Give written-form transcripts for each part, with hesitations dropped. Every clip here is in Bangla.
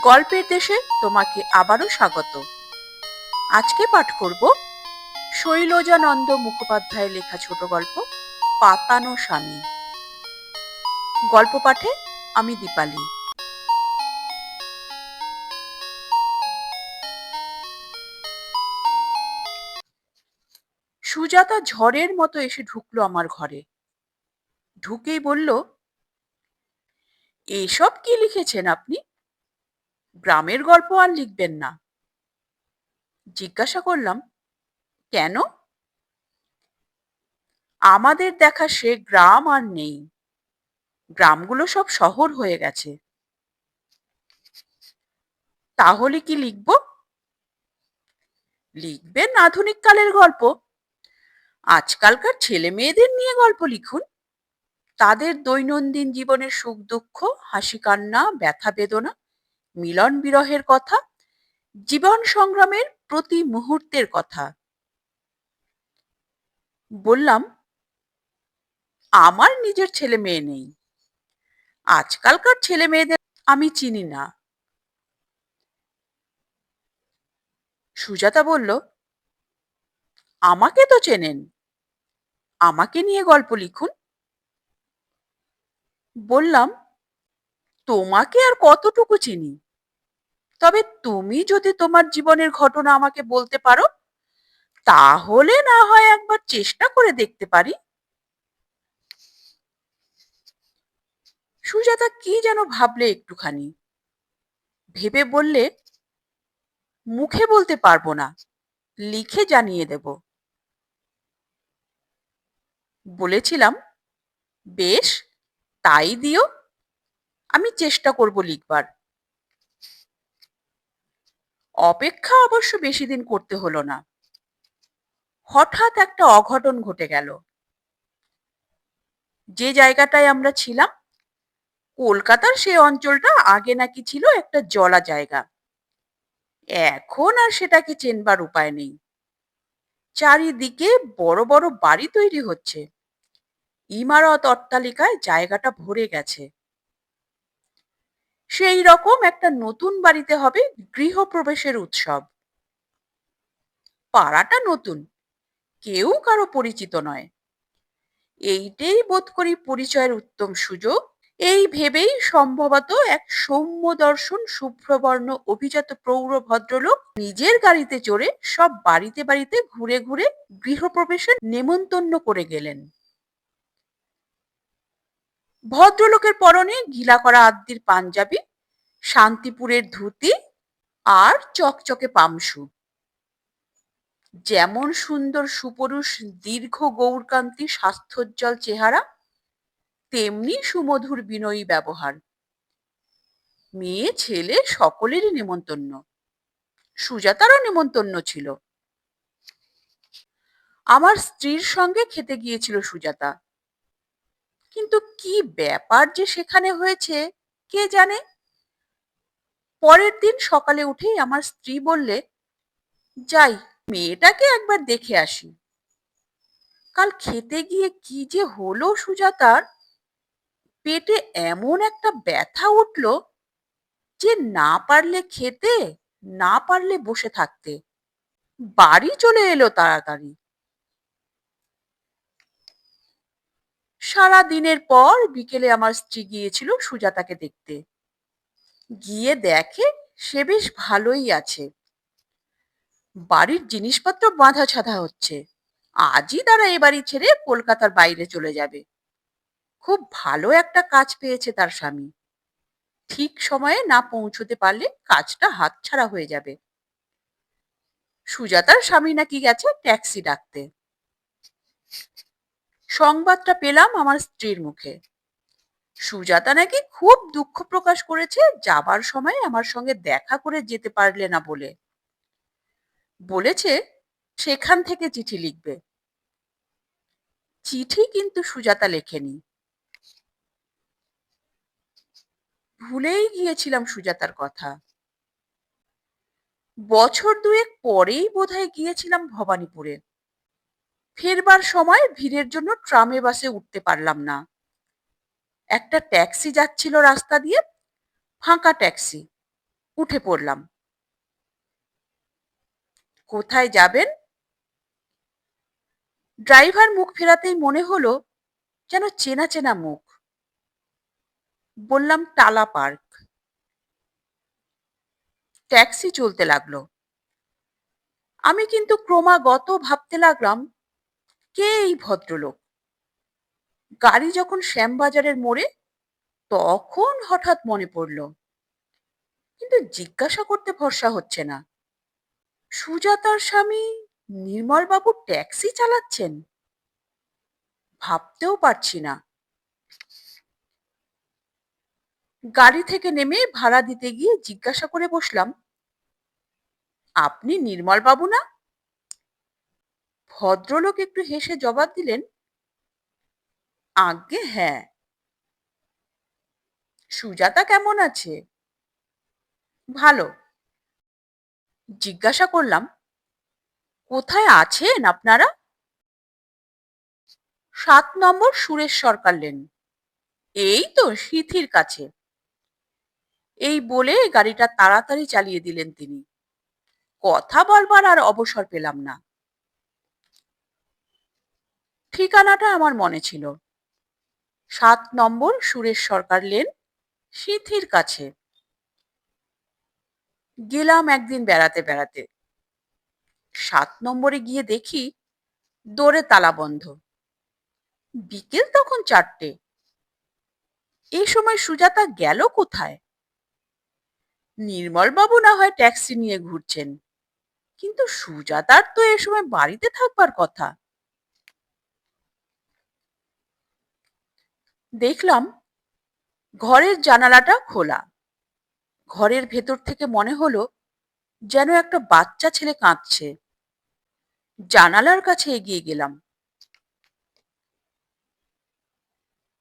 গল্পের দেশে তোমাকে আবারও স্বাগত। আজকে পাঠ করব শৈলজানন্দ মুখোপাধ্যায়ের লেখা ছোট গল্প পাতানো স্বামী। গল্প পাঠে আমি দীপালি। সুজাতা ঝড়ের মতো এসে ঢুকলো আমার ঘরে। ঢুকেই বলল, এসব কি লিখেছেন আপনি? গ্রামের গল্প আর লিখবেন না? জিজ্ঞাসা করলাম, কেন? আমাদের দেখা সে গ্রাম আর নেই। গ্রামগুলো সব শহর হয়ে গেছে। তাহলে কি লিখব? লিখবেন আধুনিক কালের গল্প। আজকালকার ছেলে মেয়েদের নিয়ে গল্প লিখুন। তাদের দৈনন্দিন জীবনের সুখ দুঃখ, হাসি কান্না, ব্যথা বেদনা, মিলন বিরহের কথা, জীবন সংগ্রামের প্রতি মুহূর্তের কথা। বললাম, আমার নিজের ছেলে মেয়ে নেই। আজকালকার ছেলে মেয়েদের আমি চিনি না। সুজাতা বলল, আমাকে তো চেনেন, আমাকে নিয়ে গল্প লিখুন। বললাম, তোমাকে আর কতটুকু চিনি? তবে তুমি যদি তোমার জীবনের ঘটনা আমাকে বলতে পারো, তাহলে না হয় একবার চেষ্টা করে দেখতে পারি। সুজাতা কি যেন ভাবলে একটুখানি, ভেবে বললে, মুখে বলতে পারবো না, লিখে জানিয়ে দেব। বলেছিলাম, বেশ, তাই দিও, আমি চেষ্টা করব লিখবার। অপেক্ষা অবশ্য বেশি দিন করতে হলো না। হঠাৎ একটা অঘটন ঘটে গেল। যে জায়গাটায় আমরা ছিলাম, কলকাতার সেই অঞ্চলটা আগে নাকি ছিল একটা জলা জায়গা। এখন আর সেটাকে চেনবার উপায় নেই। চারিদিকে বড় বড় বাড়ি তৈরি হচ্ছে। ইমারত অট্টালিকায় জায়গাটা ভরে গেছে। সেই রকম একটা নতুন বাড়িতে হবে গৃহপ্রবেশের উৎসব। পাড়াটা নতুন, কেউ কারো পরিচিত নয়। এইটাই বোধ করি পরিচয়ের উত্তম সুযোগ। এই ভেবেই সম্ভবত এক সৌম্য দর্শন শুভ্রবর্ণ অভিজাত প্রৌঢ় ভদ্রলোক নিজের গাড়িতে চড়ে সব বাড়িতে বাড়িতে ঘুরে ঘুরে গৃহপ্রবেশের নেমন্তন্ন করে গেলেন। ভদ্রলোকের পরনে গিলা করা আদ্যির পাঞ্জাবি, শান্তিপুরের ধুতি আর চকচকে পামসু। যেমন সুন্দর সুপুরুষ দীর্ঘ গৌরকান্তি স্বাস্থ্যোজ্জ্বল চেহারা, তেমনি সুমধুর বিনয়ী ব্যবহার। মেয়ে ছেলে সকলেরই নেমন্তন্ন। সুজাতারও নেমন্তন্ন ছিল। আমার স্ত্রীর সঙ্গে খেতে গিয়েছিল সুজাতা। কিন্তু কি ব্যাপার যে সেখানে হয়েছে কে জানে। পরের দিন সকালে উঠেই আমার স্ত্রী বললে, যাই, মেয়েটাকে একবার দেখে আসি। কাল খেতে গিয়ে কি যে হলো সুজাতার, পেটে এমন একটা ব্যথা উঠল যে না পারলে খেতে, না পারলে বসে থাকতে। বাড়ি চলে এলো তাড়াতাড়ি। সারা দিনের পর বিকেলে আমার স্ত্রী গিয়েছিল সুজাতাকে দেখতে। গিয়ে দেখে সে বেশ ভালোই আছে। বাড়ির জিনিসপত্র বাঁধা ছাঁধা হচ্ছে। আজই তারা এ বাড়ি ছেড়ে কলকাতার বাইরে চলে যাবে। খুব ভালো একটা কাজ পেয়েছে তার স্বামী। ঠিক সময়ে না পৌঁছতে পারলে কাজটা হাতছাড়া হয়ে যাবে। সুজাতার স্বামী নাকি গেছে ট্যাক্সি ডাকতে। সংবাদটা পেলাম আমার স্ত্রীর মুখে। সুজাতা নাকি খুব দুঃখ প্রকাশ করেছে যাবার সময় আমার সঙ্গে দেখা করে যেতে পারলে না বলে। বলেছে সেখান থেকে চিঠি লিখবে। চিঠি কিন্তু সুজাতা লেখেনি। ভুলেই গিয়েছিলাম সুজাতার কথা। বছর দুয়েক পরেই বোধহয় গিয়েছিলাম ভবানীপুরে। ফেরবার সময় ভিড়ের জন্য ট্রামে বাসে উঠতে পারলাম না। একটা ট্যাক্সি যাচ্ছিল রাস্তা দিয়ে, ফাঁকা ট্যাক্সি। উঠে পড়লাম। কোথায় যাবেন? ড্রাইভার মুখ ফেরাতেই মনে হলো যেন চেনা চেনা মুখ। বললাম টালা পার্ক। ট্যাক্সি চলতে লাগলো। আমি কিন্তু ক্রমাগত ভাবতে লাগলাম, কে এই ভদ্রলোক? গাড়ি যখন শ্যামবাজারের মোড়ে, তখন হঠাৎ মনে পড়ল, কিন্তু জিজ্ঞাসা করতে ভরসা হচ্ছে না। সুজাতার স্বামী নির্মলবাবু ট্যাক্সি চালাচ্ছেন? ভাবতেও পারছি না। গাড়ি থেকে নেমে ভাড়া দিতে গিয়ে জিজ্ঞাসা করে বসলাম, আপনি নির্মলবাবু না? ভদ্রলোক একটু হেসে জবাব দিলেন, আজ্ঞে হ্যাঁ। সুজাতা কেমন আছে? ভালো। জিজ্ঞাসা করলাম, কোথায় আছেন আপনারা? 7 নম্বর সুরেশ সরকার লেন। এই তো সিথির কাছে। এই বলে গাড়িটা তাড়াতাড়ি চালিয়ে দিলেন তিনি। কথা বলবার আর অবসর পেলাম না। ঠিকানাটা আমার মনে ছিল, 7 নম্বর সুরেশ সরকার লেন, সিথির কাছে। গেলাম একদিন বেড়াতে বেড়াতে। 7 নম্বরে গিয়ে দেখি দোরে তালা বন্ধ। বিকেল তখন 4টে। এই সময় সুজাতা গেল কোথায়? নির্মলবাবু না হয় ট্যাক্সি নিয়ে ঘুরছেন, কিন্তু সুজাতার তো এ সময় বাড়িতে থাকবার কথা। দেখলাম ঘরের জানালাটা খোলা। ঘরের ভেতর থেকে মনে হলো যেন একটা বাচ্চা ছেলে কাঁদছে। জানালার কাছে এগিয়ে গেলাম।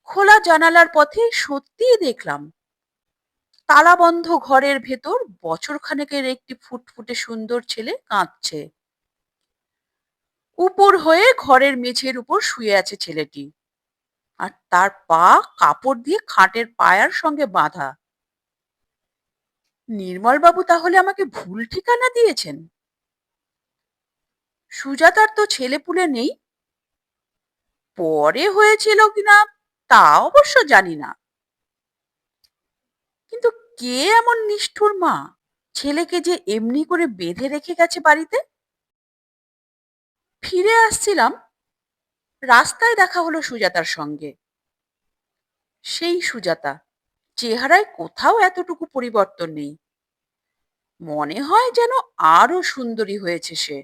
খোলা জানালার পথে সত্যিই দেখলাম তালাবন্ধ ঘরের ভেতর বছরখানেকের একটি ফুটফুটে সুন্দর ছেলে কাঁদছে। উপর হয়ে ঘরের মেঝের উপর শুয়ে আছে ছেলেটি, আর তার পা কাপড় দিয়ে খাটের পায়ার সঙ্গে বাঁধা। নির্মলবাবু তাহলে আমাকে ভুল ঠিকানা দিয়েছেন? সুজাতার তো ছেলেপুলে নেই। পরে হয়েছিল কিনা তা অবশ্য জানি না, কিন্তু কে এমন নিষ্ঠুর মা, ছেলেকে যে এমনি করে বেঁধে রেখে গেছে বাড়িতে? ফিরে আসছিলাম, রাস্তায় দেখা হলো সুজাতার সঙ্গে। সেই সুজাতা, চেহারায় কোথাও এতটুকু পরিবর্তন নেই। মনে হয় যেন আরো সুন্দরী হয়েছে সে।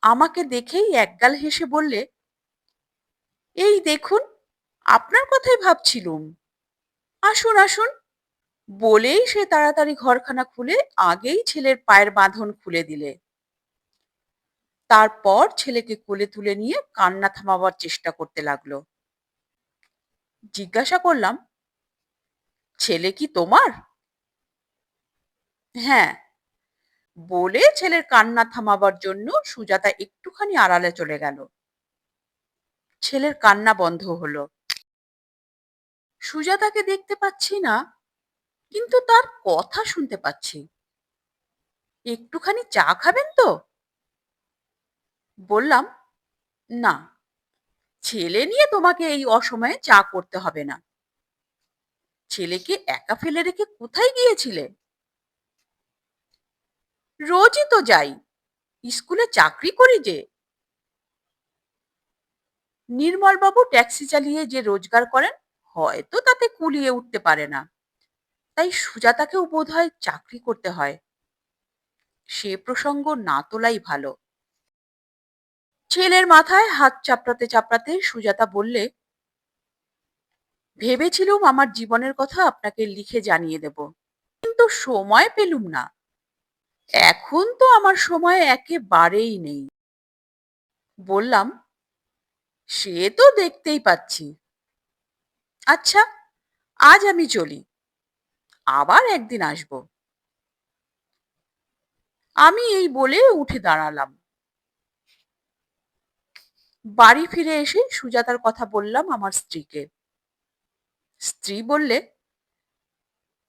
আমাকে দেখেই একগাল হেসে বললে, এই দেখুন, আপনার কথাই ভাবছিলুম, আসুন আসুন। বলেই সে তাড়াতাড়ি ঘরখানা খুলে আগেই ছেলের পায়ের বাঁধন খুলে দিলে। তারপর ছেলেকে কোলে তুলে নিয়ে কান্না থামাবার চেষ্টা করতে লাগলো। জিজ্ঞাসা করলাম, ছেলে কি তোমার? হ্যাঁ। বলে ছেলের কান্না থামাবার জন্য সুজাতা একটুখানি আড়ালে চলে গেল। ছেলের কান্না বন্ধ হলো। সুজাতাকে দেখতে পাচ্ছি না, কিন্তু তার কথা শুনতে পাচ্ছি। একটুখানি চা খাবেন তো? বললাম, না, ছেলে নিয়ে তোমাকে এই অসময়ে চা করতে হবে না। ছেলেকে একা ফেলে রেখে কোথায় গিয়েছিলে? রোজই তো যাই, স্কুলে চাকরি করি যে। নির্মলবাবু ট্যাক্সি চালিয়ে যে রোজগার করেন, হয়তো তাতে কুলিয়ে উঠতে পারে না, তাই সুজাতাকেও বোধহয় চাকরি করতে হয়। সে প্রসঙ্গ না তোলাই ভালো। ছেলের মাথায় হাত চাপড়াতে চাপড়াতে সুজাতা বললে, ভেবেছিলুম আমার জীবনের কথা আপনাকে লিখে জানিয়ে দেব, কিন্তু সময় পেলুম না। এখন তো আমার সময় একেবারেই নেই। বললাম, সে তো দেখতেই পাচ্ছি। আচ্ছা, আজ আমি চলি, আবার একদিন আসবো। আমি এই বলে উঠে দাঁড়ালাম। বাড়ি ফিরে এসে সুজাতার কথা বললাম আমার স্ত্রীকে। স্ত্রী বললে,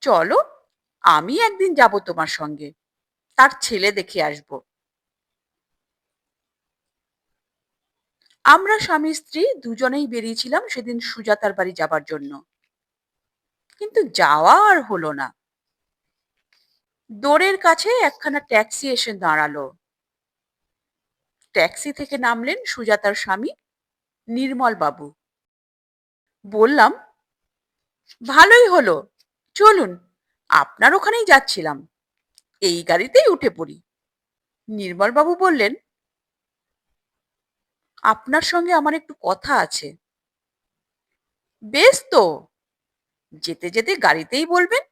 চলো, আমি একদিন যাব তোমার সঙ্গে, তার ছেলে দেখে আসব। আমরা স্বামী স্ত্রী দুজনেই বেরিয়েছিলাম সেদিন সুজাতার বাড়ি যাবার জন্য, কিন্তু যাওয়া আর হলো না। দোরের কাছে একখানা ট্যাক্সি এসে দাঁড়ালো। ট্যাক্সি থেকে নামলেন সুজাতার স্বামী নির্মল বাবু। বললাম, ভালোই হলো, চলুন, আপনার ওখানেই যাচ্ছিলাম, এই গাড়িতেই উঠে পড়ি। নির্মল বাবু বললেন, আপনার সঙ্গে আমার একটু কথা আছে। বেশ তো, যেতে যেতে গাড়িতেই বলবেন।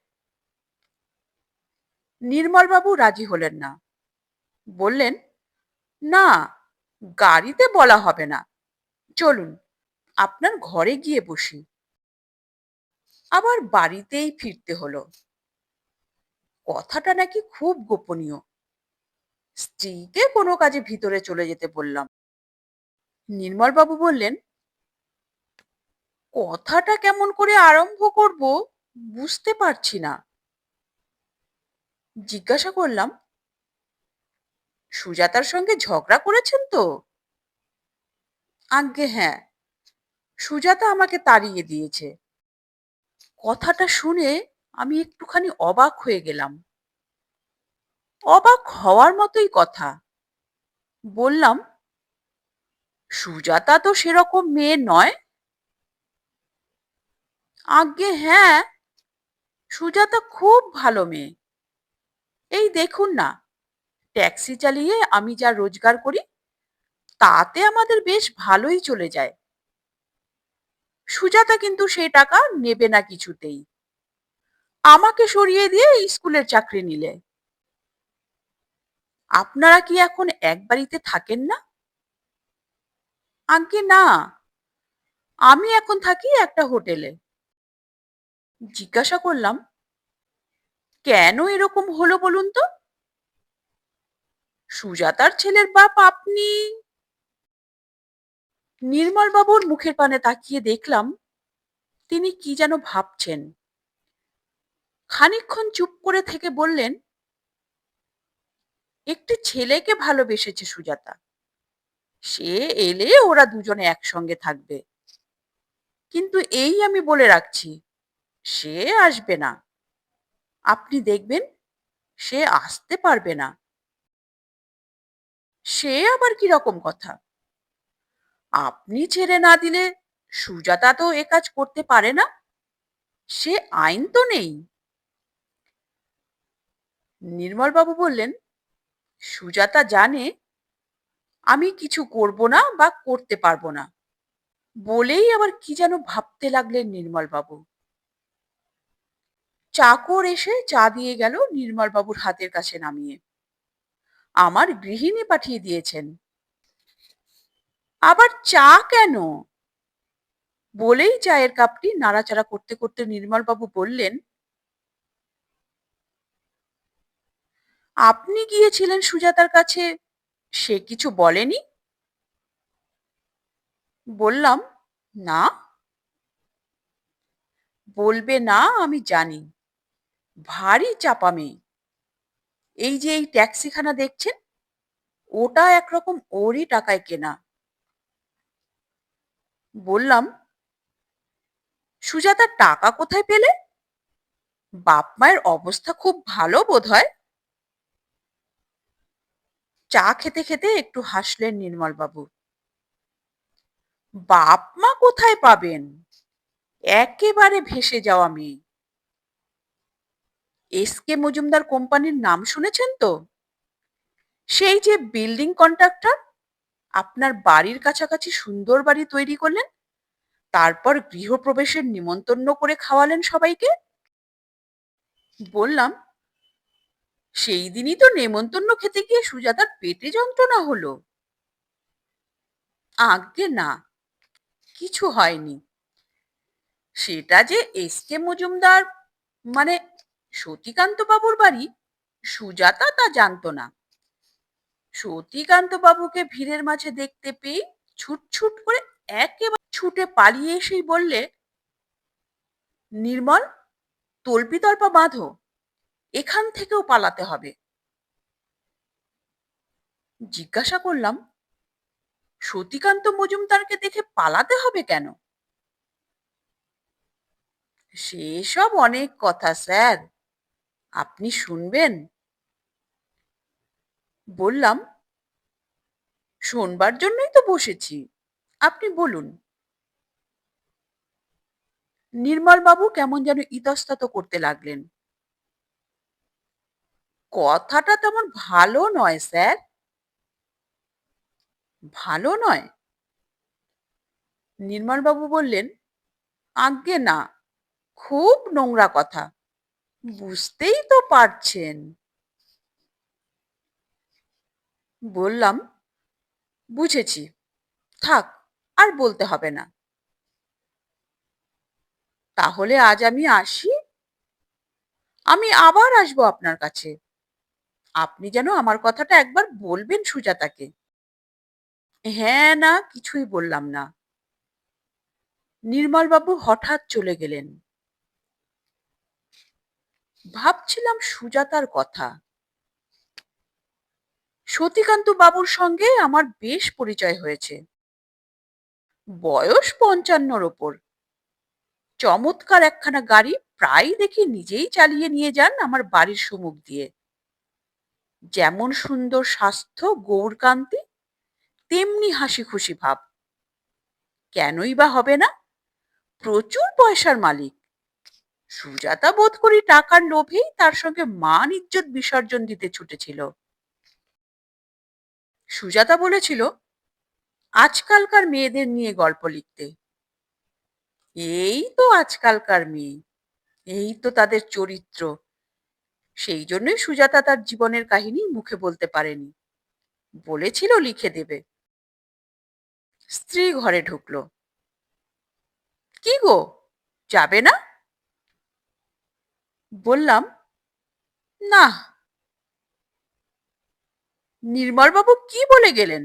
নির্মল বাবু রাজি হলেন না, বললেন, না, গাড়িতে বলা হবে না, চলুন আপনার ঘরে গিয়ে বসি। আবার বাড়িতেই ফিরতে হলো। কথাটা নাকি খুব গোপনীয়। স্ত্রীকে কোনো কাজে ভিতরে চলে যেতে বললাম। নির্মল বাবু বললেন, কথাটা কেমন করে আরম্ভ করব বুঝতে পারছি না। জিজ্ঞাসা করলাম, সুজাতার সঙ্গে ঝগড়া করেছেন তো? আজ্ঞে হ্যাঁ, সুজাতা আমাকে তাড়িয়ে দিয়েছে। কথাটা শুনে আমি একটুখানি অবাক হয়ে গেলাম। অবাক হওয়ার মতোই কথা। বললাম, সুজাতা তো সেরকম মেয়ে নয়। আজ্ঞে হ্যাঁ, সুজাতা খুব ভালো মেয়ে। এই দেখুন না, ট্যাক্সি চালিয়ে আমি যা রোজগার করি তাতে আমাদের বেশ ভালোই চলে যায়। সুজাতা কিন্তু সেই টাকা নেবে না কিছুতেই, আমাকে সরিয়ে দিয়ে স্কুলের চাকরি নিলে। আপনারা কি এখন এক বাড়িতে থাকেন না? আজ্ঞে না, আমি এখন থাকি একটা হোটেলে। জিজ্ঞাসা করলাম, কেন এরকম হলো বলুন তো? সুজাতার ছেলের বাপ আপনি? নির্মল বাবুর মুখের পানে তাকিয়ে দেখলাম তিনি কি যেন ভাবছেন। খানিকক্ষণ চুপ করে থেকে বললেন, একটি ছেলেকে ভালোবেসেছে সুজাতা, সে এলে ওরা দুজনে একসঙ্গে থাকবে। কিন্তু এই আমি বলে রাখছি, সে আসবে না। আপনি দেখবেন সে আসতে পারবে না। সে আবার কি রকম কথা? আপনি ছেড়ে না দিলে সুজাতা তো এ কাজ করতে পারে না, সে আইন তো নেই। নির্মল বাবু বললেন, সুজাতা জানে আমি কিছু করব না বা করতে পারবো না। বলেই আবার কি যেন ভাবতে লাগলেন নির্মল বাবু। চাকর এসে চা দিয়ে গেল নির্মল বাবুর হাতের কাছে নামিয়ে। আমার গৃহিণী পাঠিয়ে দিয়েছেন। আবার চা কেন? বলেই চায়ের কাপটি নাড়াচাড়া করতে করতে নির্মল বাবু বললেন, আপনি গিয়েছিলেন সুজাতার কাছে, সে কিছু বলেনি? বললাম, না। বলবে না আমি জানি, ভারী চাপা মেয়ে। এই যে এই ট্যাক্সিখানা দেখছেন, ওটা একরকম ওরই টাকায় কেনা। বললাম, সুজাতা টাকা কোথায় পেলে? বাপ মায়ের অবস্থা খুব ভালো বোধহয়। চা খেতে খেতে একটু হাসলেন নির্মল বাবু। বাপ মা কোথায় পাবেন, একেবারে ভেসে যাওয়া মেয়ে। এস কে মজুমদার কোম্পানির নাম শুনেছেন তো? সেই যে বিল্ডিং কন্ট্রাক্টর আপনার বাড়ির কাছাকাছি সুন্দর বাড়ি তৈরি করলেন, তারপর গৃহপ্রবেশের নিমন্ত্রণ করে খাওয়ালেন সবাইকে। বললাম, সেই দিনই তো নেমন্তন্ন খেতে গিয়ে সুজাতার পেটে যন্ত্রণা হলো। আজ্ঞে না, কিছু হয়নি। সেটা যে এস কে মজুমদার মানে সতীকান্ত বাবুর বাড়ি, সুজাতা তা জানতো না। সতীকান্ত বাবুকে ভিড়ের মাঝে দেখতে পেয়ে ছুট ছুট করে একেবারে ছুটে পালিয়ে এসেই বললে, নির্মল, তল্পিতল্পা বাঁধো, এখান থেকেও পালাতে হবে। জিজ্ঞাসা করলাম, সতীকান্ত মজুমদারকে দেখে পালাতে হবে কেন? সেসব অনেক কথা স্যার, আপনি শুনবেন? বললাম, শোনবার জন্যই তো বসেছি, আপনি বলুন। নির্মলবাবু কেমন যেন ইতস্তত করতে লাগলেন। কথাটা তেমন ভালো নয় স্যার। ভালো নয়? নির্মলবাবু বললেন, আজ্ঞে না, খুব নোংরা কথা, বুঝতেই তো পারছেন। বললাম, বুঝেছি, থাক, আর বলতে হবে না। তাহলে আজ আমি আসি? আমি আবার আসবো আপনার কাছে। আপনি যেন আমার কথাটা একবার বলবেন সুজাতাকে। হ্যাঁ না কিছুই বললাম না। নির্মলবাবু হঠাৎ চলে গেলেন। ভাবছিলাম সুজাতার কথা। সতীকান্ত বাবুর সঙ্গে আমার বেশ পরিচয় হয়েছে। বয়স ৫৫-র ওপর। চমৎকার একখানা গাড়ি প্রায় দেখি নিজেই চালিয়ে নিয়ে যান আমার বাড়ির সম্মুখ দিয়ে। যেমন সুন্দর স্বাস্থ্য গৌরকান্তি, তেমনি হাসি খুশি ভাব। কেনই বা হবে না? প্রচুর পয়সার মালিক। সুজাতা বোধ করি টাকার লোভেই তার সঙ্গে মান ইজ্জত বিসর্জন দিতে ছুটেছিল। সুজাতা বলেছিল, আজকালকার মেয়েদের নিয়ে গল্প লিখতে। এই তো আজকালকার মেয়ে, এই তো তাদের চরিত্র। সেই জন্যই সুজাতা তার জীবনের কাহিনী মুখে বলতে পারেনি। বলেছিল লিখে দেবে। স্ত্রী ঘরে ঢুকলো। কি গো, যাবে না? বললাম, না। নির্মলবাবু কি বলে গেলেন?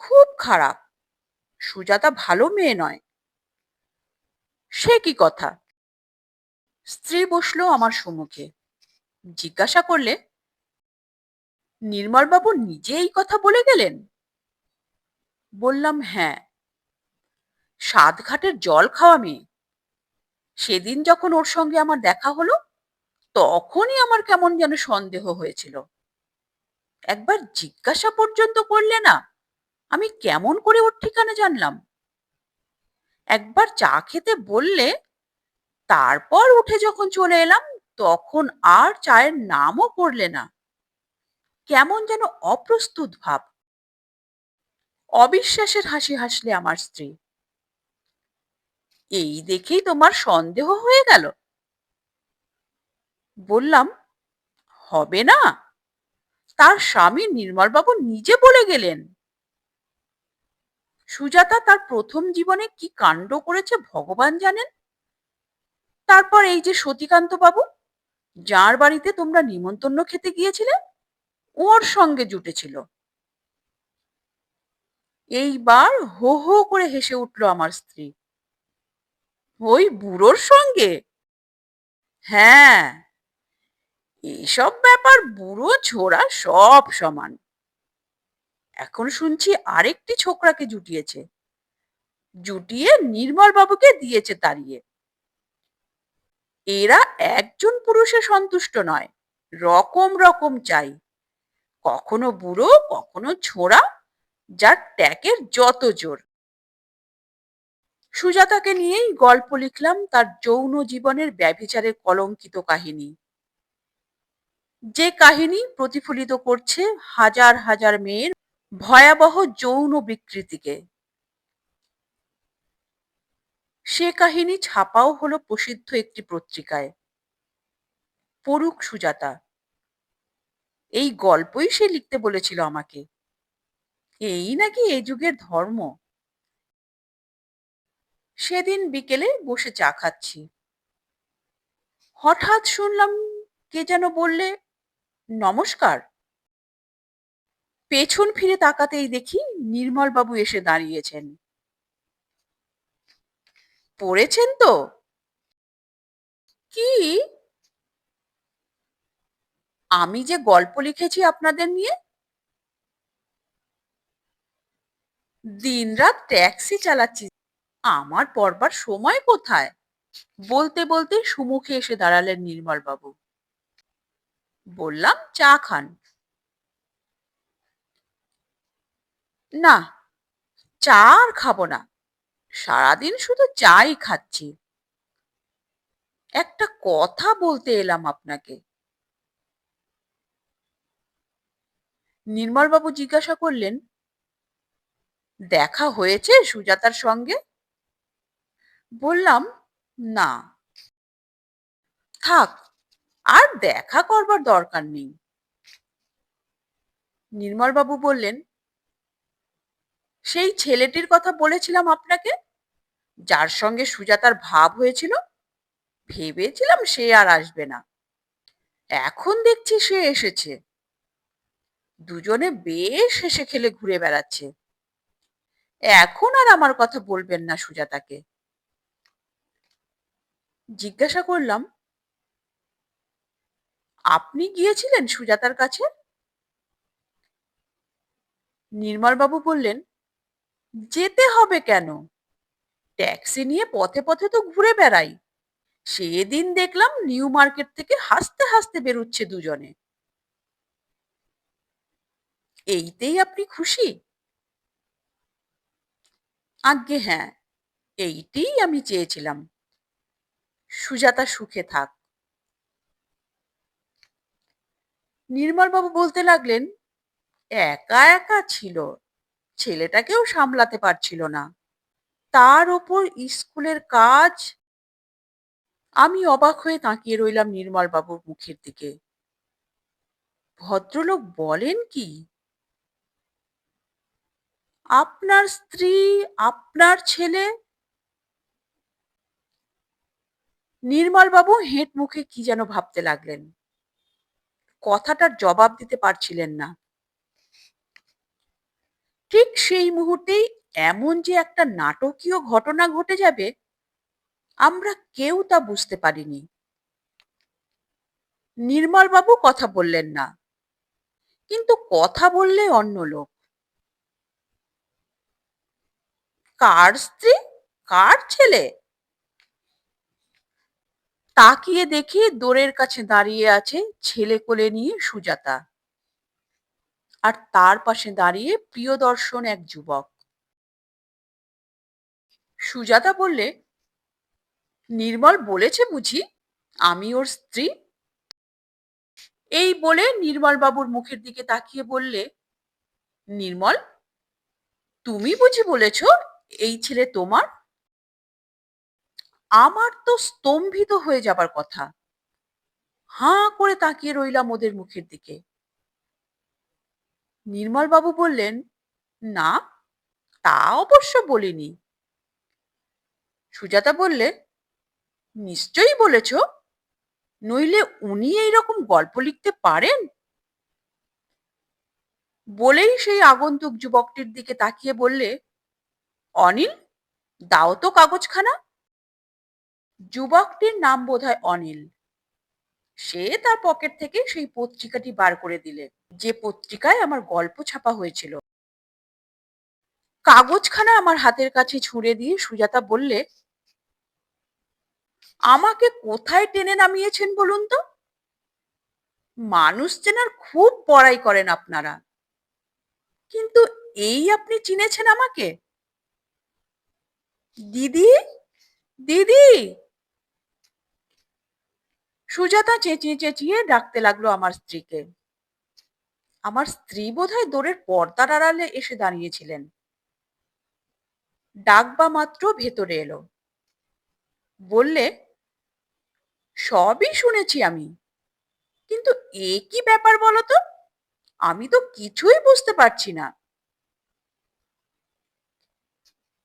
খুব খারাপ, সুজাতা ভালো মেয়ে নয়। সে কি কথা? স্ত্রী বসলো আমার সম্মুখে। জিজ্ঞাসা করলে, নির্মলবাবু নিজে এই কথা বলে গেলেন? বললাম, হ্যাঁ। সাতঘাটের জল খাওয়া মেয়ে। সেদিন যখন ওর সঙ্গে আমার দেখা হলো, তখনই আমার কেমন যেন সন্দেহ হয়েছিল। একবার জিজ্ঞাসা পর্যন্ত করলে না, আমি কেমন করে ওর ঠিকানা জানলাম? একবার চা খেতে বললে, তারপর উঠে যখন চলে এলাম, তখন আর চায়ের নামও করলে না। কেমন যেন অপ্রস্তুত ভাব। অবিশ্বাসের হাসি হাসলে আমার স্ত্রী। এই দেখেই তোমার সন্দেহ হয়ে গেল? বললাম, হবে না, তার স্বামী নির্মলবাবু নিজে বলে গেলেন। সুজাতা তার প্রথম জীবনে কি কাণ্ড করেছে ভগবান জানেন। তারপর এই যে সতীকান্ত বাবু, যার বাড়িতে তোমরা নিমন্ত্রণ খেতে গিয়েছিলে, ওর সঙ্গে জুটেছিল। এইবার হো হো করে হেসে উঠল আমার স্ত্রী। ওই বুড়োর সঙ্গে? হ্যাঁ, এইসব ব্যাপার বুড়ো ছোড়া সব সমান। এখন শুনছি আরেকটি ছোকরাকে জুটিয়েছে, জুটিয়ে নির্মল বাবুকে দিয়েছে তাড়িয়ে। এরা একজন পুরুষে সন্তুষ্ট নয়, রকম রকম চাই। কখনো বুড়ো, কখনো ছোড়া, যার ট্যাকের যত জোর। সুজাতাকে নিয়েই গল্প লিখলাম তার যৌন জীবনের ব্যভিচারের কলঙ্কিত কাহিনী। যে কাহিনী প্রতিফলিত করছে হাজার হাজার মেয়ের ভয়াবহ যৌন বিকৃতিকে। সে কাহিনী ছাপাও হলো প্রসিদ্ধ একটি পত্রিকায়। পড়ুক সুজাতা। এই গল্পই সে লিখতে বলেছিল আমাকে। এই নাকি এ যুগের ধর্ম। সেদিন বিকেলে বসে চা খাচ্ছি। হঠাৎ শুনলাম কে যেন বললে, নমস্কার। পেছন ফিরে তাকাতেই দেখি নির্মলবাবু এসে দাঁড়িয়েছেন। পড়েছেন তো? আমি যে গল্প লিখেছি আপনাদের নিয়ে, দিনরাত ট্যাক্সি চালাচ্ছি, আমার পড়বার সময় কোথায়? বলতে বলতে সুমুখে এসে দাঁড়ালেন নির্মল বাবু। বললাম, চা খান। না, চা আর খাবো না, সারাদিন শুধু চাই খাচ্ছি। একটা কথা বলতে এলাম আপনাকে। নির্মল বাবু জিজ্ঞাসা করলেন, দেখা হয়েছে সুজাতার সঙ্গে? বললাম, না। থাক, আর দেখা করবার দরকার নেই। নির্মল বাবু বললেন, সেই ছেলেটির কথা বলেছিলাম আপনাকে, যার সঙ্গে সুজাতার ভাব হয়েছিল, ভেবেছিলাম সে আর আসবে না, এখন দেখছি সে এসেছে। দুজনে বেশ হেসে খেলে ঘুরে বেড়াচ্ছে। এখন আর আমার কথা বলবেন না সুজাতাকে। জিজ্ঞাসা করলাম, আপনি গিয়েছিলেন সুজাতার কাছে? নির্মল বাবু বললেন, যেতে হবে কেন, ট্যাক্সি নিয়ে পথে পথে তো ঘুরে বেড়াই। সেদিন দেখলাম নিউ মার্কেট থেকে হাসতে হাসতে বেরুচ্ছে দুজনে। এইতেই আপনি খুশি? আজ্ঞে হ্যাঁ, এইটিই আমি চেয়েছিলাম, সুজাতা সুখে থাক। নির্মল বাবু বলতে লাগলেন, একা একা ছিল, ছেলেটাকেও সামলাতে পারছিল না, তার ওপর স্কুলের কাজ। আমি অবাক হয়ে তাকিয়ে রইলাম নির্মল বাবুর মুখের দিকে। ভদ্রলোক বলেন কি, আপনার স্ত্রী, আপনার ছেলে? নির্মল বাবু হেঁট মুখে কি যেন ভাবতে লাগলেন, কথাটার জবাব দিতে পারছিলেন না। ঠিক সেই মুহূর্তেই এমন যে একটা নাটকীয় ঘটনা ঘটে যাবে, আমরা কেউ তা বুঝতে পারিনি। নির্মল বাবু কথা বললেন না, কিন্তু কথা বললে অন্য লোক। কার স্ত্রী, কার ছেলে? তাকিয়ে দেখি দোরের কাছে দাঁড়িয়ে আছে ছেলে কোলে নিয়ে সুজাতা, আর তার পাশে দাঁড়িয়ে প্রিয়দর্শন এক যুবক। সুজাতা বললে, নির্মল বলেছে বুঝি আমি ওর স্ত্রী? এই বলে নির্মল বাবুর মুখের দিকে তাকিয়ে বললে, নির্মল, তুমি বুঝি বলেছ এই ছেলে তোমার? আমার তো স্তম্ভিত হয়ে যাবার কথা। হাঁ করে তাকিয়ে রইলাম ওদের মুখের দিকে। নির্মল বাবু বললেন, না, তা অবশ্য বলিনি। সুজাতা বললে, নিশ্চয়ই বলেছ, নইলে উনি এইরকম গল্প লিখতে পারেন? বলেই সেই আগন্তুক যুবকটির দিকে তাকিয়ে বললে, অনিল, দাও তো কাগজখানা। যুবকটির নাম বোধহয় অনিল। সে তার পকেট থেকে সেই পত্রিকাটি বার করে দিলে, যে পত্রিকায় আমার গল্প ছাপা হয়েছিল। কাগজখানা আমার হাতের কাছে ছুঁড়ে দিয়ে সুজাতা বললে, আমাকে কোথায় টেনে নামিয়েছেন বলুন তো? মানুষ চেনার খুব বড়াই করেন আপনারা, কিন্তু এই আপনি চিনেছেন আমাকে? দিদি, দিদি! সুজাতা চেঁচিয়ে চেঁচিয়ে ডাকতে লাগলো আমার স্ত্রীকে। আমার স্ত্রী বোধহয় দোরের পর্দার আড়ালে এসে দাঁড়িয়েছিলেন। ডাকবা মাত্র ভেতরে এলো। বললে, সবই শুনেছি আমি, কিন্তু এ কি ব্যাপার বলো তো, আমি তো কিছুই বুঝতে পারছি না।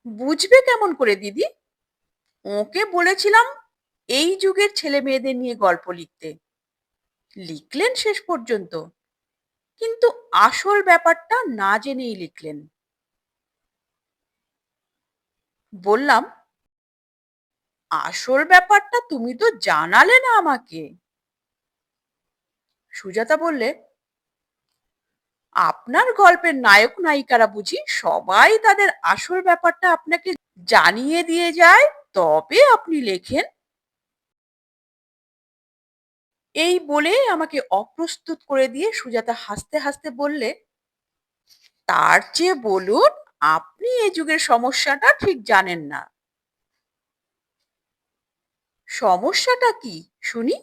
বুঝবে কেমন করে দিদি? ওকে বলেছিলাম এই যুগের ছেলে মেয়েদের নিয়ে গল্প লিখতে, লিখলেন শেষ পর্যন্ত, কিন্তু আসল ব্যাপারটা না জেনেই লিখলেন। বললাম, আসল ব্যাপারটা তুমি তো জানালে না আমাকে। সুজাতা বললে, আপনার গল্পের নায়ক নায়িকারা বুঝি সবাই তাদের আসল ব্যাপারটা আপনাকে জানিয়ে দিয়ে যায়, তবে আপনি লেখেন? এই বলে আমাকে অপ্রস্তুত করে দিয়ে সুজাতা হাসতে হাসতে বললে, তার চেয়ে বলুন আপনি এই যুগের সমস্যাটা ঠিক জানেন না। সমস্যাটা কি শুনি?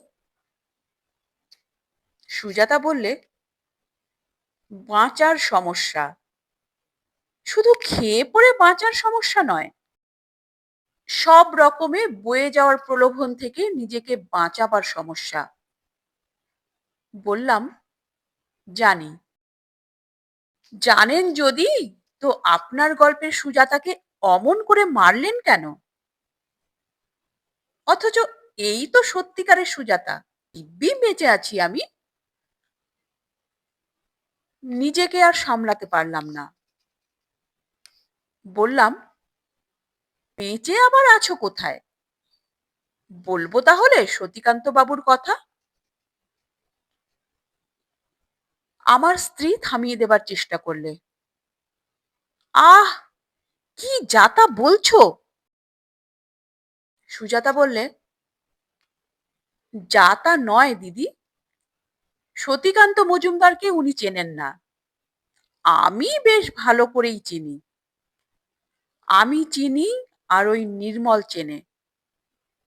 সুজাতা বললে, বাঁচার সমস্যা। শুধু খেয়ে পড়ে বাঁচার সমস্যা নয়, সব রকমে বয়ে যাওয়ার প্রলোভন থেকে নিজেকে বাঁচাবার সমস্যা। বললাম, জানি। জানেন যদি, তো আপনার গল্পের সুজাতাকে অমন করে মারলেন কেন? অথচ এই তো সত্যিকারের সুজাতা, দিব্যি বেঁচে আছি আমি। নিজেকে আর সামলাতে পারলাম না। বললাম, বেঁচে আবার আছো কোথায়? বলবো তাহলে সতীকান্ত বাবুর কথা? আমার স্ত্রী থামিয়ে দেবার চেষ্টা করলে। আহ, কি যাতা বলছো? সুজাতা বললে, যাতা নয় দিদি, সতীকান্ত মজুমদারকে উনি চেনেন না, আমি বেশ ভালো করেই চিনি। আমি চিনি, আর ওই নির্মল চেনে।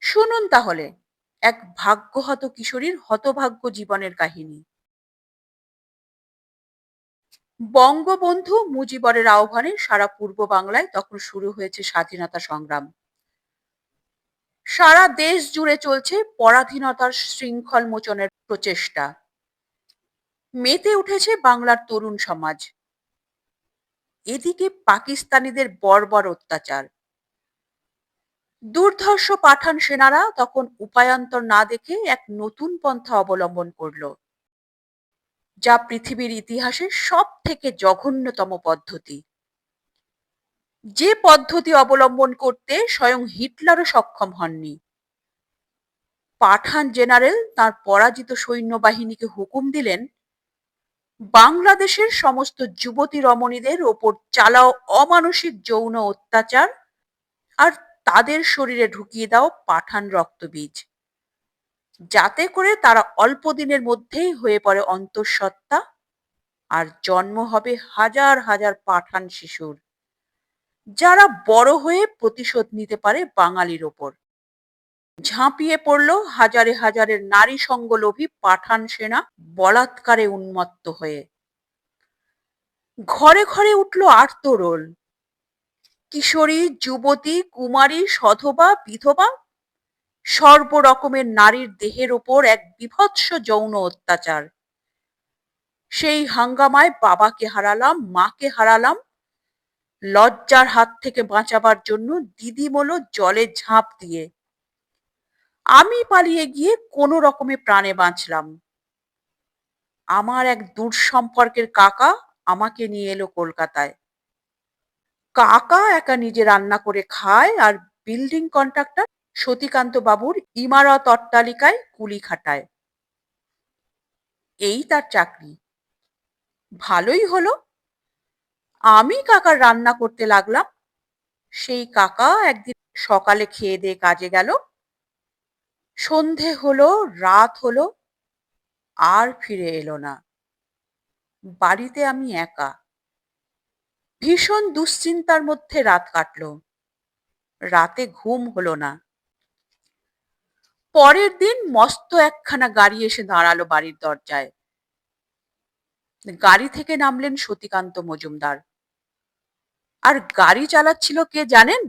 শুনুন তাহলে এক ভাগ্যহত কিশোরীর হতভাগ্য জীবনের কাহিনী। বঙ্গবন্ধু মুজিবরের আহ্বানে সারা পূর্ব বাংলায় তখন শুরু হয়েছে স্বাধীনতা সংগ্রাম। সারা দেশ জুড়ে চলছে পরাধীনতার শৃঙ্খল মোচনের প্রচেষ্টা। মেতে উঠেছে বাংলার তরুণ সমাজ। এদিকে পাকিস্তানিদের বর্বর অত্যাচার। দুর্ধর্ষ পাঠান সেনারা তখন উপায়ান্তর না দেখে এক নতুন পন্থা অবলম্বন করল, যা পৃথিবীর ইতিহাসে সব থেকে জঘন্যতম পদ্ধতি। যে পদ্ধতি অবলম্বন করতে স্বয়ং হিটলারও সক্ষম হননি। পাঠান জেনারেল তার পরাজিত সৈন্যবাহিনীকে হুকুম দিলেন, বাংলাদেশের সমস্ত যুবতী রমণীদের ওপর চালাও অমানসিক যৌন অত্যাচার, আর তাদের শরীরে ঢুকিয়ে দাও পাঠান রক্তবীজ, যাতে করে তারা অল্প দিনের মধ্যেই হয়ে পড়ে অন্তঃসত্ত্বা, আর জন্ম হবে হাজার হাজার পাঠান শিশুর, যারা বড় হয়ে প্রতিশোধ নিতে পারে বাঙালির ওপর। ঝাঁপিয়ে পড়ল হাজারে হাজারের নারী সঙ্গলোভী পাঠান সেনা বলাৎকারে উন্মত্ত হয়ে। ঘরে ঘরে উঠল আর্তরোল। কিশোরী, যুবতী, কুমারী, সধবা, বিধবা, সর্বরকমের নারীর দেহের ওপর এক বীভৎস যৌন অত্যাচার। সেই হাঙ্গামায় বাবাকে হারালাম, মাকে হারালাম। লজ্জার হাত থেকে বাঁচাবার জন্য দিদিমলো জলে ঝাঁপ দিয়ে আমি পালিয়ে গিয়ে কোনো রকমে প্রাণে বাঁচলাম। আমার এক দূর সম্পর্কের কাকা আমাকে নিয়ে এলো কলকাতায়। কাকা একা নিজে রান্না করে খায়, আর বিল্ডিং কন্ট্রাক্টর সতীকান্ত বাবুর ইমারত অট্টালিকায় কুলি খাটায়। এই তার চাকরি। ভালোই হলো, আমি কাকার রান্না করতে লাগলাম। সেই কাকা একদিন সকালে খেয়ে দিয়ে কাজে গেল। সন্ধে হলো, রাত হলো, আর ফিরে এলো না। বাড়িতে আমি একা। ভীষণ দুশ্চিন্তার মধ্যে রাত কাটলো। রাতে ঘুম হলো না। পরের দিন মস্ত একখানা গাড়ি এসে দাঁড়ালো বাড়ির দরজায়। গাড়ি থেকে নামলেন সতীকান্ত মজুমদার। আর গাড়ি চালাচ্ছিল কে জানেন?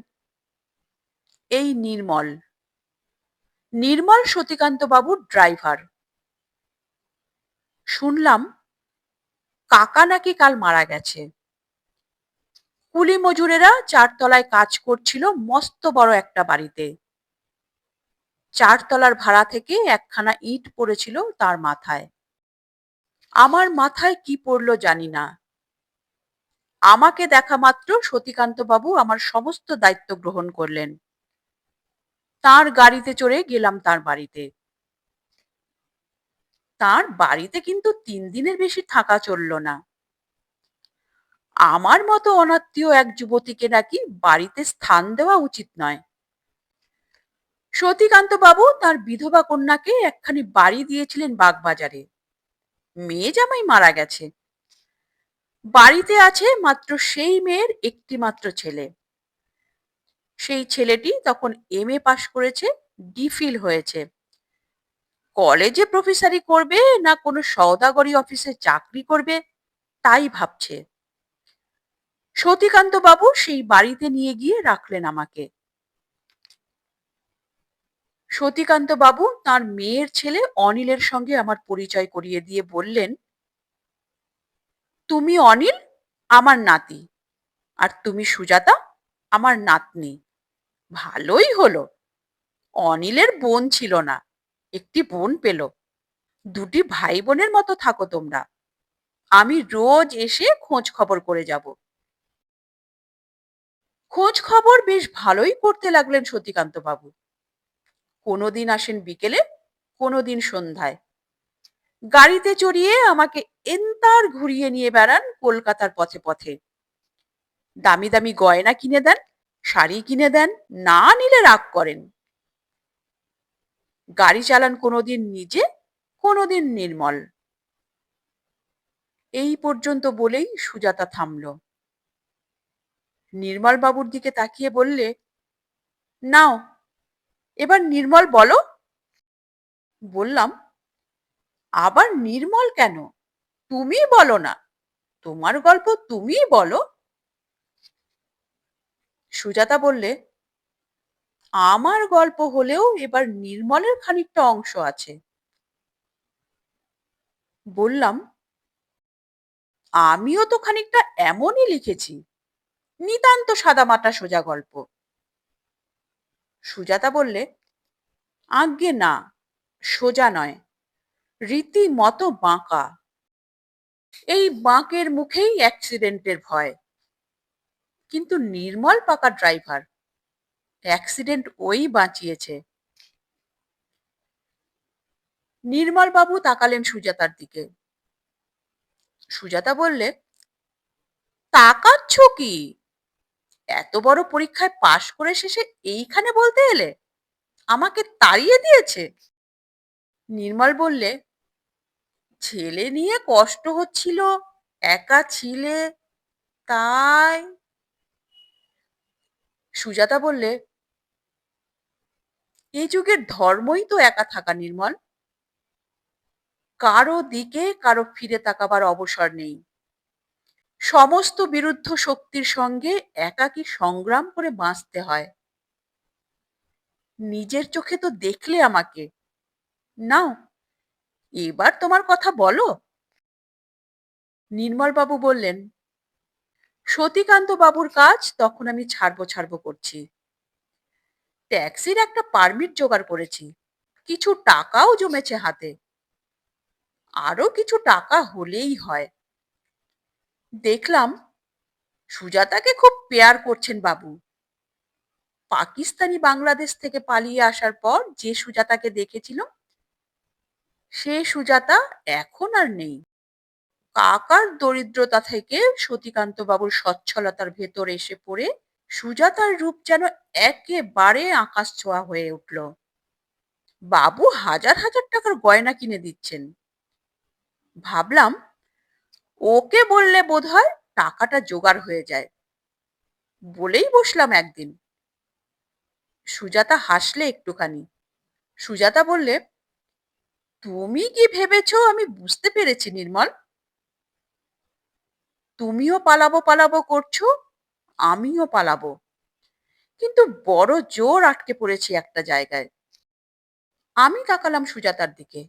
এই নির্মল। নির্মল সতীকান্ত বাবুর ড্রাইভার। শুনলাম কাকা নাকি কাল মারা গেছে। কুলি মজুরেরা চারতলায় কাজ করছিল মস্ত বড় একটা বাড়িতে। চারতলার ভাড়া থেকে একখানা ইট পড়েছিল তার মাথায়। আমার মাথায় কি পড়লো জানি না। আমাকে দেখা মাত্র সতীকান্ত বাবু আমার সমস্ত দায়িত্ব গ্রহণ করলেন। তার গাড়িতে চড়ে গেলাম তার বাড়িতে। তার বাড়িতে কিন্তু 3 দিনের বেশি থাকা চলল না। আমার মতো অনাত্মীয় এক যুবতীকে নাকি বাড়িতে স্থান দেওয়া উচিত নয়। সতীকান্ত বাবু তার বিধবা কন্যাকে একখানি বাড়ি দিয়েছিলেন বাগবাজারে। মেয়ে জামাই মারা গেছে। বাড়িতে আছে মাত্র সেই মেয়ের একটি মাত্র ছেলে। সেই ছেলেটি তখন এমএ পাশ করেছে, ডিফিল হয়েছে। কলেজে প্রফেসরি করবে না কোনো সওদাগরি অফিসে চাকরি করবে তাই ভাবছে। সতীকান্ত বাবু সেই বাড়িতে নিয়ে গিয়ে রাখলেন আমাকে। সতীকান্ত বাবু তার মেয়ের ছেলে অনিলের সঙ্গে আমার পরিচয় করিয়ে দিয়ে বললেন, তুমি অনিল, আমার নাতি, আর তুমি সুজাতা, আমার নাতনি। ভালোই হলো, অনিলের বোন ছিল না, একটি বোন পেল। দুটি ভাই বোনের মতো থাকো তোমরা। আমি রোজ এসে খোঁজ খবর করে যাব। খোঁজ খবর বেশ ভালোই করতে লাগলেন সতীকান্ত বাবু। কোনোদিন আসেন বিকেলে, কোনোদিন সন্ধ্যায়। গাড়িতে চড়িয়ে আমাকে এন্তার ঘুরিয়ে নিয়ে বেড়ান কলকাতার পথে পথে। দামি দামি গয়না কিনে দেন, শাড়ি কিনে দেন, না নিলে রাগ করেন। গাড়ি চালান কোনোদিন নিজে, কোনোদিন নির্মল। এই পর্যন্ত বলেই সুজাতা থামল। নির্মল বাবুর দিকে তাকিয়ে বললে, নাও এবার নির্মল বলো। বললাম, আবার নির্মল কেন? তুমি বলো না, তোমার গল্প তুমিই বলো। সুজাতা বললে, আমার গল্প হলেও এবার নির্মলের খানিকটা অংশ আছে। বললাম, আমিও তো খানিকটা এমনই লিখেছি, নিতান্ত সাদামাটা সোজা গল্প। সুজাতা বললে, আজ্ঞে না, সোজা নয়, রীতিমতো বাঁকা। এই বাঁকের মুখেই অ্যাক্সিডেন্টের ভয়। কিন্তু নির্মল পাকা ড্রাইভার, অ্যাক্সিডেন্ট ওই বাঁচিয়েছে। নির্মল বাবু তাকালেন সুজাতার দিকে। সুজাতা বললে, তাকাচ্ছ কি? এত বড় পরীক্ষায় পাশ করে শেষে এইখানে বলতে এলে আমাকে তাড়িয়ে দিয়েছে? নির্মল বললে, ছেলে নিয়ে কষ্ট হচ্ছিল, একা ছিলে, তাই। সুজাতা বললে, এই যুগের ধর্মই তো একা থাকা নির্মল। কারো দিকে কারো ফিরে তাকাবার অবসর নেই। সমস্ত বিরুদ্ধ শক্তির সঙ্গে একাকী সংগ্রাম করে বাঁচতে হয়। নিজের চোখে তো দেখলে আমাকে। নাও এবার তোমার কথা বলো। নির্মল বাবু বললেন, সতীকান্ত বাবুর কাজ তখন আমি ছাড়বো ছাড়বো করছি। ট্যাক্সির একটা পারমিট জোগাড় করেছি, কিছু টাকাও জমেছে হাতে। আরো কিছু টাকা হলেই হয়। দেখলাম সুজাতাকে খুব পেয়ার করছেন বাবু। পাকিস্তানি বাংলাদেশ থেকে পালিয়ে আসার পর যে সুজাতাকে দেখেছিল, সে সুজাতা এখন আর নেই। কাকার দরিদ্রতা থেকে সতীকান্ত বাবুর সচ্ছলতার ভেতর এসে পড়ে সুজাতার রূপ যেন একেবারে আকাশ ছোঁয়া হয়ে উঠল। বাবু হাজার হাজার টাকার গয়না কিনে দিচ্ছেন। ভাবলাম, ওকে বললে বোধহয় টাকাটা জোগাড় হয়ে যায়। বলেই বসলাম একদিন। সুজাতা হাসলে একটুখানি। সুজাতা বললে, তুমি কি ভেবেছো আমি বুঝতে পেরেছি নির্মল। তুমিও পালাবো পালাবো করছো, আমিও পালাবো, কিন্তু বড় জোর আটকে পড়েছি একটা জায়গায়। আমি তাকালাম সুজাতার দিকে,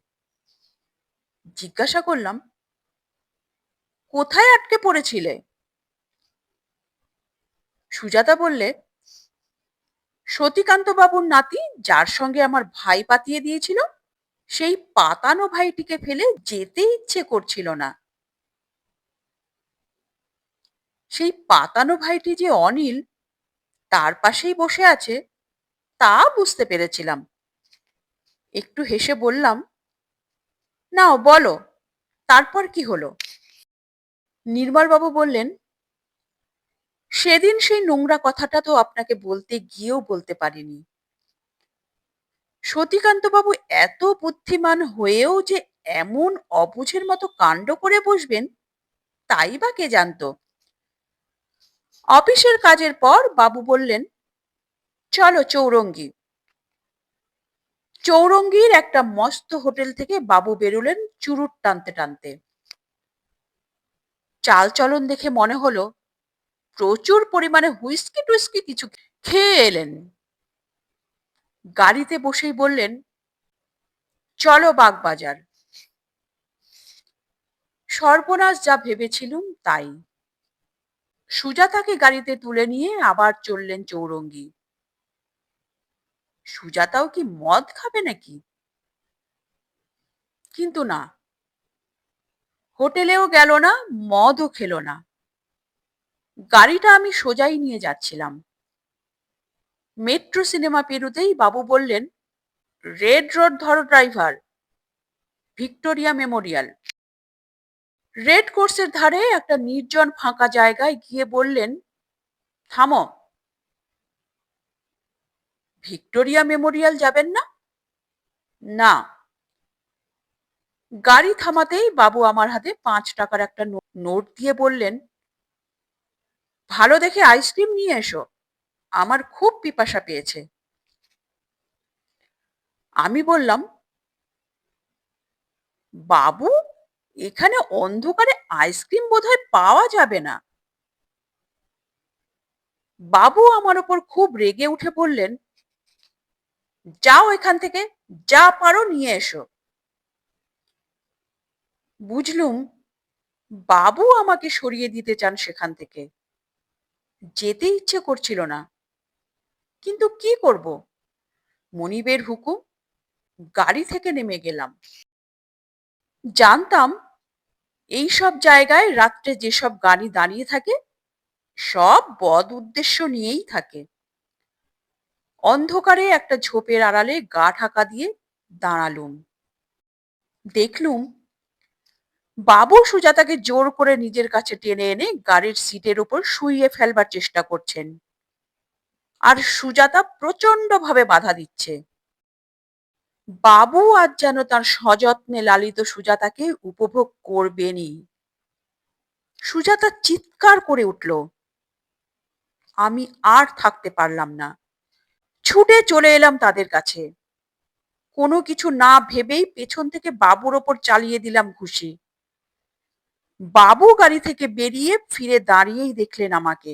জিজ্ঞাসা করলাম, কোথায় আটকে পড়েছিলে? সুজাতা বললে, সতীকান্ত বাবুর নাতি যার সঙ্গে আমার ভাই পাতিয়ে দিয়েছিল, সেই পাতানো ভাইটিকে ফেলে যেতে ইচ্ছে করছিল না। সেই পাতানো ভাইটি যে অনিল, তার পাশেই বসে আছে, তা বুঝতে পেরেছিলাম। একটু হেসে বললাম, নাও বলো, তারপর কি হলো? নির্মলবাবু বললেন, সেদিন সেই নোংরা কথাটা তো আপনাকে বলতে গিয়েও বলতে পারিনি। সতীকান্তবাবু এত বুদ্ধিমান হয়েও যে এমন অবুঝের মতো কাণ্ড করে বসবেন, তাই বা কে জানতো। অফিসের কাজের পর বাবু বললেন, চলো চৌরঙ্গি। চৌরঙ্গির একটা মস্ত হোটেল থেকে বাবু বেরোলেন চুরুট টানতে টানতে। চালচলন দেখে মনে হলো প্রচুর পরিমাণে হুইস্কি টুইস্কি কিছু খেয়ে এলেন। গাড়িতে বসেই বললেন, চলো বাগবাজার। সর্বনাশ যা ভেবেছিলুম তাই। সুজাতাকে গাড়িতে তুলে নিয়ে আবার চললেন চৌরঙ্গি। সুজাতাও কি মদ খাবে নাকি? কিন্তু না, হোটেলেও গেল না, মদও খেলো না। গাড়িটা আমি সোজাই নিয়ে যাচ্ছিলাম। মেট্রো সিনেমা পেরুতেই বাবু বললেন, রেড রোড ধরো ড্রাইভার, ভিক্টোরিয়া মেমোরিয়াল। রেড কোর্সের ধারে একটা নির্জন ফাঁকা জায়গায় গিয়ে বললেন, থামো। ভিক্টোরিয়া মেমোরিয়াল যাবেন না? না। গাড়ি থামাতেই বাবু আমার হাতে 5 টাকার একটা নোট দিয়ে বললেন, ভালো দেখে আইসক্রিম নিয়ে এসো, আমার খুব পিপাসা পেয়েছে। আমি বললাম, বাবু, এখানে অন্ধকারে আইসক্রিম বোধহয় পাওয়া যাবে না। বাবু আমার ওপর খুব রেগে উঠে বললেন, যাও এখান থেকে, যা পারো নিয়ে এসো। বুঝলুম বাবু আমাকে সরিয়ে দিতে চান সেখান থেকে। যেতে ইচ্ছে করছিল না, কিন্তু কি করব, মনিবের হুকুম। গাড়ি থেকে নেমে গেলাম। জানতাম এই সব জায়গায় রাত্রে যেসব গাড়ি দাঁড়িয়ে থাকে সব বদ উদ্দেশ্য নিয়েই থাকে। অন্ধকারে একটা ঝোপের আড়ালে গা ঢাকা দিয়ে দাঁড়ালুম। দেখলুম বাবু সুজাতাকে জোর করে নিজের কাছে টেনে এনে গাড়ির সিটের উপর শুইয়ে ফেলবার চেষ্টা করছেন, আর সুজাতা প্রচন্ড ভাবে বাধা দিচ্ছে। বাবু আজ যেন তার সযত্নে লালিত সুজাতাকে উপভোগ করবেনই। সুজাতা চিৎকার করে উঠল। আমি আর থাকতে পারলাম না, ছুটে চলে এলাম তাদের কাছে। কোনো কিছু না ভেবেই পেছন থেকে বাবুর ওপর চালিয়ে দিলাম ঘুষি। বাবু গাড়ি থেকে বেরিয়ে ফিরে দাঁড়িয়েই দেখলেন আমাকে।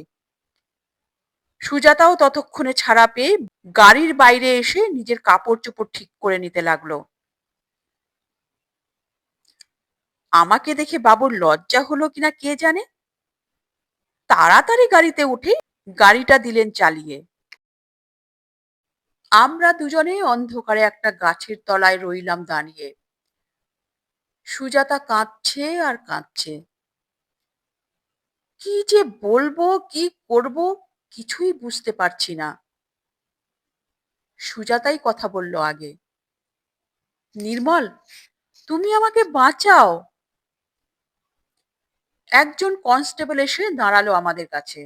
সুজাতাও ততক্ষণে ছাড়া পেয়ে গাড়ির বাইরে এসে নিজের কাপড় চোপড় ঠিক করে নিতে লাগলো। আমাকে দেখে বাবুর লজ্জা হলো কিনা কে জানে, তাড়াতাড়ি গাড়িতে উঠে গাড়িটা দিলেন চালিয়ে। আমরা দুজনে অন্ধকারে একটা গাছের তলায় রইলাম দাঁড়িয়ে। সুজাতা কাঁদছে আর কাঁদছে। কি যে বলবো, কি করব, কিছুই বুঝতে পারছি না। সুজাতাই কথা বলল আগে। নির্মল, তুমি আমাকে বাঁচাও। একজন কনস্টেবল এসে দাঁড়ালো আমাদের কাছে।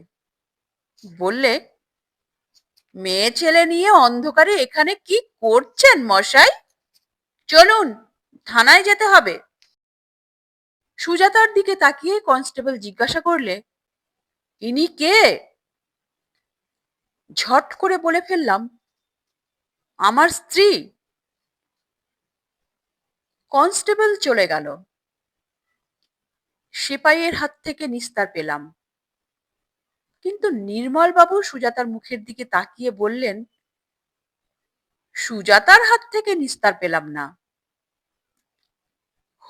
বললে, মেয়ে ছেলে নিয়ে অন্ধকারে এখানে কি করছেন মশাই? চলুন, থানায় যেতে হবে। সুজাতার দিকে তাকিয়ে কনস্টেবল জিজ্ঞাসা করলে, ইনি কে? ঝট করে বলে ফেললাম, আমার স্ত্রী। কনস্টেবল চলে গেল। সিপাইয়ের হাত থেকে নিস্তার পেলাম। কিন্তু নির্মলবাবু সুজাতার মুখের দিকে তাকিয়ে বললেন, সুজাতার হাত থেকে নিস্তার পেলাম না।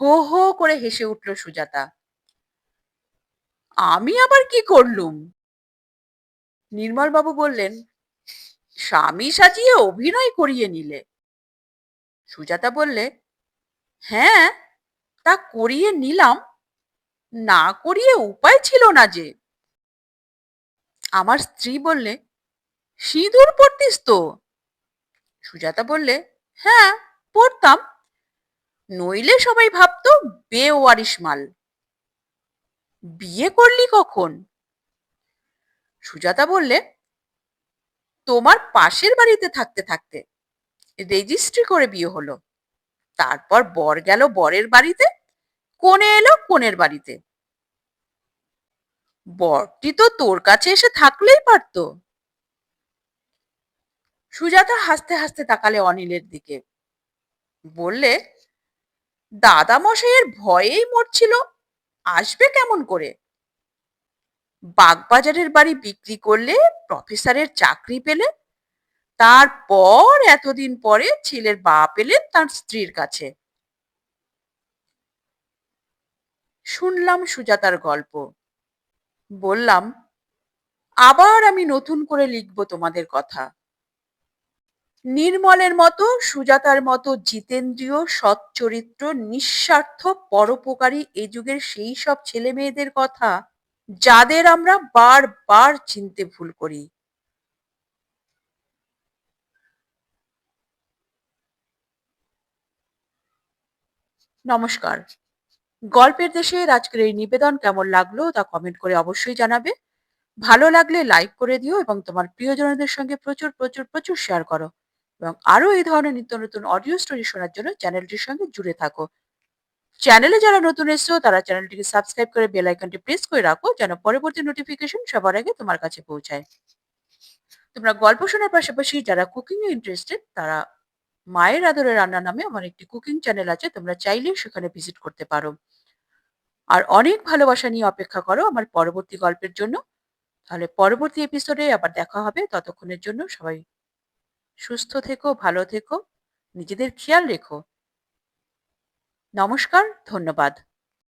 হো হো করে হেসে উঠল সুজাতা। আমি আবার কি করলুম? নির্মলবাবু বললেন, স্বামী সাজিয়ে অভিনয় করিয়ে নিলে। সুজাতা বললে, হ্যাঁ, তা করিয়ে নিলাম, না করিয়ে উপায় ছিল না যে। আমার স্ত্রী বললে, সিঁদুর পরতিস তো? সুজাতা বললে, হ্যাঁ, পরতাম, নইলে সবাই ভাবতো বেওয়ারিশ মাল। বিয়ে করলি কখন? সুজাতা বললে, তোমার পাশের বাড়িতে থাকতে থাকতে রেজিস্ট্রি করে বিয়ে হলো। তারপর বর গেল বরের বাড়িতে, কনে এলো কনের বাড়িতে। বরটি তো তোর কাছে এসে থাকলেই পারতো। সুজাতা হাসতে হাসতে তাকালে অনিলের দিকে, বললে, দাদা মশাইয়ের ভয়েই মরছিল, আসবে কেমন করে? বাগবাজারের বাড়ি বিক্রি করলে প্রফেসরের চাকরি পেলে, তারপর এতদিন পরে ছেলের বাপ এলেন তার স্ত্রীর কাছে। শুনলাম সুজাতার গল্প, বললাম, আবার আমি নতুন করে লিখবো তোমাদের কথা। নির্মলের মতো, সুজাতার মতো জিতেন্দ্রীয়, সচ্চরিত্র, নিঃস্বার্থ, পরোপকারী এ যুগের সেই সব ছেলে মেয়েদের কথা যাদের আমরা বারবার চিনতে ভুল করি। নমস্কার। গল্পের দেশের আজকের এই নিবেদন কেমন লাগলো তা কমেন্ট করে অবশ্যই জানাবে। ভালো লাগলে লাইক করে দিও এবং তোমার প্রিয়জনদের সঙ্গে প্রচুর প্রচুর প্রচুর শেয়ার করো, এবং আরো এই ধরনের নিত্য নতুন অডিও স্টোরি শোনার জন্য চ্যানেলটির সঙ্গে জুড়ে থাকো। চ্যানেলে যারা নতুন এসছো তারা চ্যানেলটিকে সাবস্ক্রাইব করে বেল আইকনটি প্রেস করে রাখো, যেন পরবর্তী নোটিফিকেশন সবার আগে তোমার কাছে পৌঁছায়। তোমরা গল্প শোনার পাশাপাশি যারা কুকিং এ ইন্টারেস্টেড তারা মায়ের আদরে রান্না নামে আমার একটি কুকিং চ্যানেল আছে, তোমরা চাইলেই সেখানে ভিজিট করতে পারো। আর অনেক ভালোবাসা নিয়ে অপেক্ষা করো আমার পরবর্তী গল্পের জন্য। তাহলে পরবর্তী এপিসোডে আবার দেখা হবে। ততক্ষণের জন্য সবাই সুস্থ থেকো, ভালো থেকো, নিজেদের খেয়াল রেখো। নমস্কার, ধন্যবাদ।